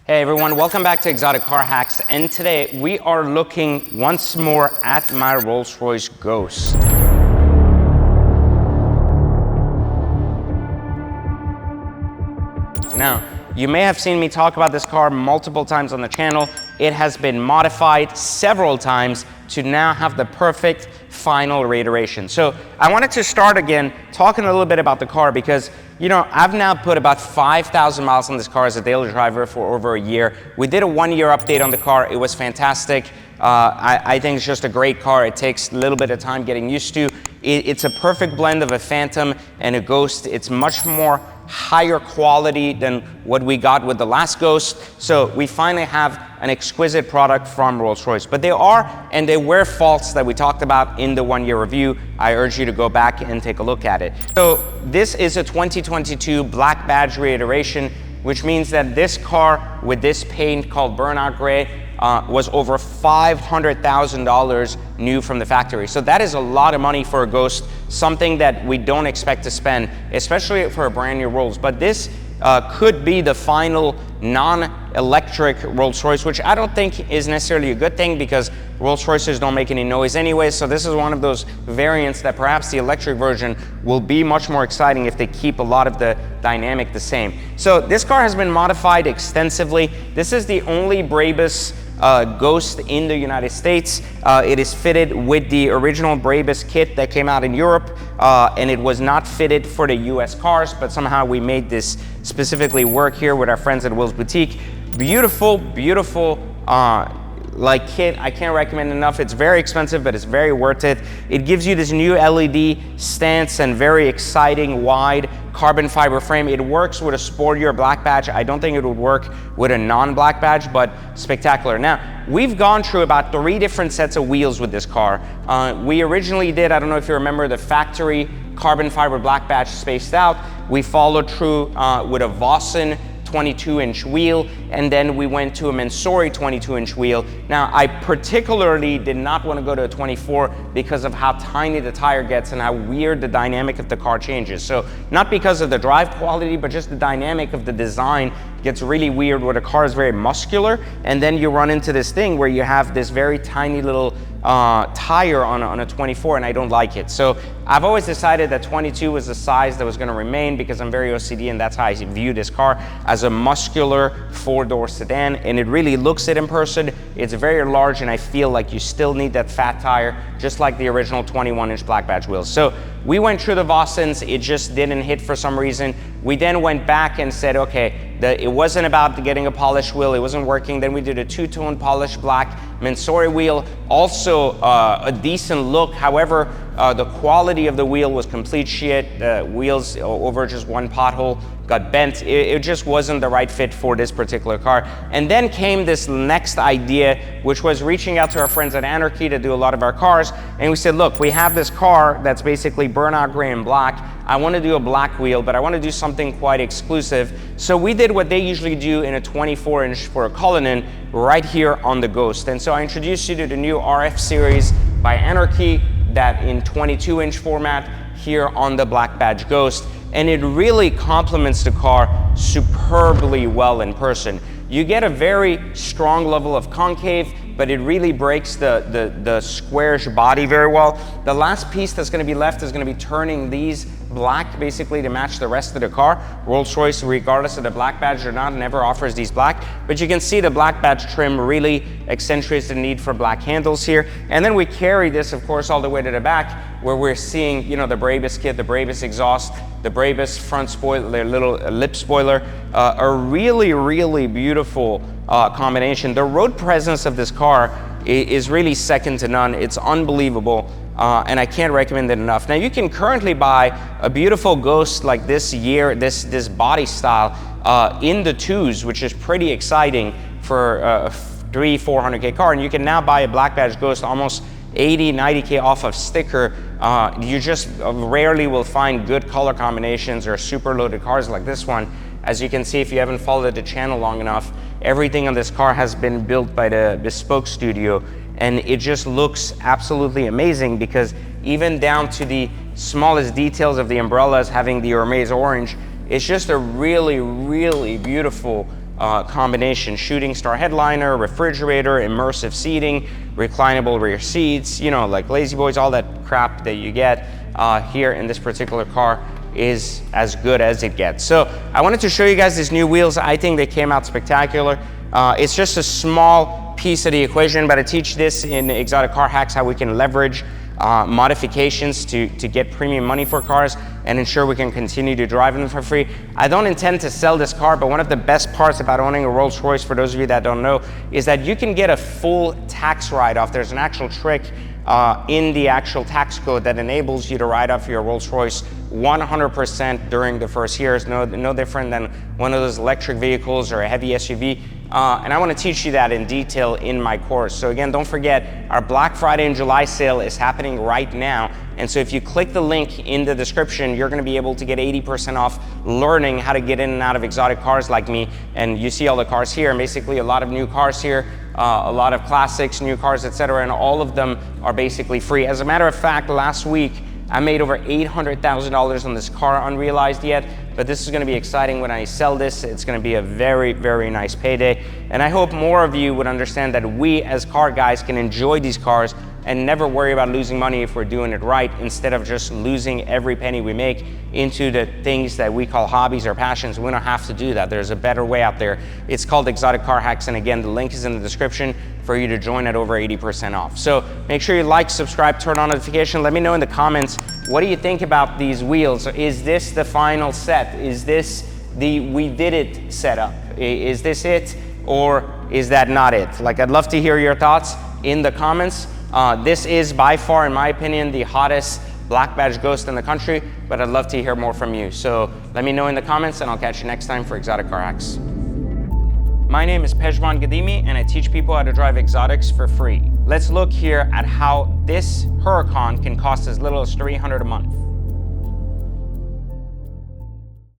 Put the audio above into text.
Hey everyone, welcome back to Exotic Car Hacks, and today we are looking once more at my Rolls-Royce Ghost. Now, you may have seen me talk about this car multiple times on the channel. It has been modified several times to now have the perfect final reiteration. So I wanted to start again talking a little bit about the car because, you know, I've now put about 5,000 miles on this car as a daily driver for over a year. We did a 1-year update on the car. It was fantastic. I think it's just a great car. It takes a little bit of time getting used to. It's a perfect blend of a Phantom and a Ghost. It's much more higher quality than what we got with the last Ghost. So we finally have an exquisite product from Rolls-Royce. But there are and there were faults that we talked about in the 1-year review. I urge you to go back and take a look at it. So this is a 2022 black badge reiteration, which means that this car with this paint called Burnout Gray was over $500,000 new from the factory. So that is a lot of money for a Ghost, something that we don't expect to spend, especially for a brand new Rolls. But this could be the final non-electric Rolls-Royce, which I don't think is necessarily a good thing because Rolls-Royces don't make any noise anyway. So this is one of those variants that perhaps the electric version will be much more exciting if they keep a lot of the dynamic the same. So this car has been modified extensively. This is the only Brabus Ghost in the United States. It is fitted with the original Brabus kit that came out in Europe, and it was not fitted for the US cars, but somehow we made this specifically work here with our friends at Will's Boutique. Beautiful, beautiful like kit. I can't recommend enough. It's very expensive, but it's very worth it. It gives you this new LED stance and very exciting wide carbon fiber frame. It works with a sportier black badge. I don't think it would work with a non-black badge, but spectacular. Now, we've gone through about 3 different sets of wheels with this car. We originally did, I don't know if you remember, the factory carbon fiber black badge spaced out. We followed through with a Vossen 22-inch wheel, and then we went to a Mansory 22-inch wheel. Now, I particularly did not want to go to a 24 because of how tiny the tire gets and how weird the dynamic of the car changes. So not because of the drive quality, but just the dynamic of the design gets really weird where the car is very muscular, and then you run into this thing where you have this very tiny little tire on a 24, and I don't like it. So I've always decided that 22 was the size that was going to remain because I'm very OCD, and that's how I view this car, as a muscular 4-door sedan, and it really looks it in person. It's very large, and I feel like you still need that fat tire, just like the original 21-inch black badge wheels. So we went through the Vossens. It just didn't hit for some reason. We then went back and said, okay, it wasn't about getting a polished wheel. It wasn't working. Then we did a 2-tone polished black Mansory wheel. Also a decent look. However, the quality of the wheel was complete shit. The wheels over just one pothole got bent. It just wasn't the right fit for this particular car. And then came this next idea, which was reaching out to our friends at Anarchy to do a lot of our cars. And we said, look, we have this car that's basically burnout gray and black. I want to do a black wheel, but I want to do something quite exclusive. So we did what they usually do in a 24-inch for a Cullinan right here on the Ghost. And so I introduced you to the new RF series by Anarchy, that in 22-inch format here on the black badge Ghost. And it really complements the car superbly well in person. You get a very strong level of concave, but it really breaks the squarish body very well. The last piece that's going to be left is going to be turning these black basically to match the rest of the car. Rolls-Royce, regardless of the black badge or not, never offers these black, but you can see the black badge trim really accentuates the need for black handles here. And then we carry this, of course, all the way to the back, where we're seeing, you know, the Brabus kit, the Brabus exhaust, the Brabus front spoiler, their little lip spoiler, a really, really beautiful combination. The road presence of this car is really second to none. It's unbelievable, and I can't recommend it enough. Now, you can currently buy a beautiful Ghost like this this body style in the 2s, which is pretty exciting for a 300-400K car, and you can now buy a black badge Ghost almost 80-90K off of sticker. You just rarely will find good color combinations or super loaded cars like this one. As you can see, if you haven't followed the channel long enough, everything on this car has been built by the bespoke studio, and it just looks absolutely amazing because even down to the smallest details of the umbrellas having the Hermes orange, it's just a really, really beautiful combination: shooting star headliner, refrigerator, immersive seating, reclinable rear seats, you know, like lazy boys, all that crap that you get here in this particular car is as good as it gets. So I wanted to show you guys these new wheels. I think they came out spectacular. It's just a small piece of the equation, but I teach this in Exotic Car Hacks, how we can leverage modifications to get premium money for cars and ensure we can continue to drive them for free. I don't intend to sell this car, but one of the best parts about owning a Rolls Royce, for those of you that don't know, is that you can get a full tax write-off. There's an actual trick in the actual tax code that enables you to write off your Rolls Royce 100% during the first year. It's no different than one of those electric vehicles or a heavy SUV. And I want to teach you that in detail in my course. So again, don't forget, our Black Friday and July sale is happening right now. And so if you click the link in the description, you're going to be able to get 80% off learning how to get in and out of exotic cars like me. And you see all the cars here, and basically a lot of new cars here, a lot of classics, new cars, etc. And all of them are basically free. As a matter of fact, last week, I made over $800,000 on this car, unrealized yet, but this is going to be exciting when I sell this. It's going to be a very, very nice payday. And I hope more of you would understand that we as car guys can enjoy these cars and never worry about losing money if we're doing it right, instead of just losing every penny we make into the things that we call hobbies or passions. We don't have to do that. There's a better way out there. It's called Exotic Car Hacks, and again, the link is in the description for you to join at over 80% off. So make sure you like, subscribe, turn on notification. Let me know in the comments, what do you think about these wheels? Is this the final set? Is this the we did it setup? Is this it, or is that not it? Like, I'd love to hear your thoughts in the comments. This is by far, in my opinion, the hottest Black Badge Ghost in the country, but I'd love to hear more from you. So let me know in the comments, and I'll catch you next time for Exotic Car Hacks. My name is Pejman Gadimi, and I teach people how to drive exotics for free. Let's look here at how this Huracan can cost as little as $300 a month.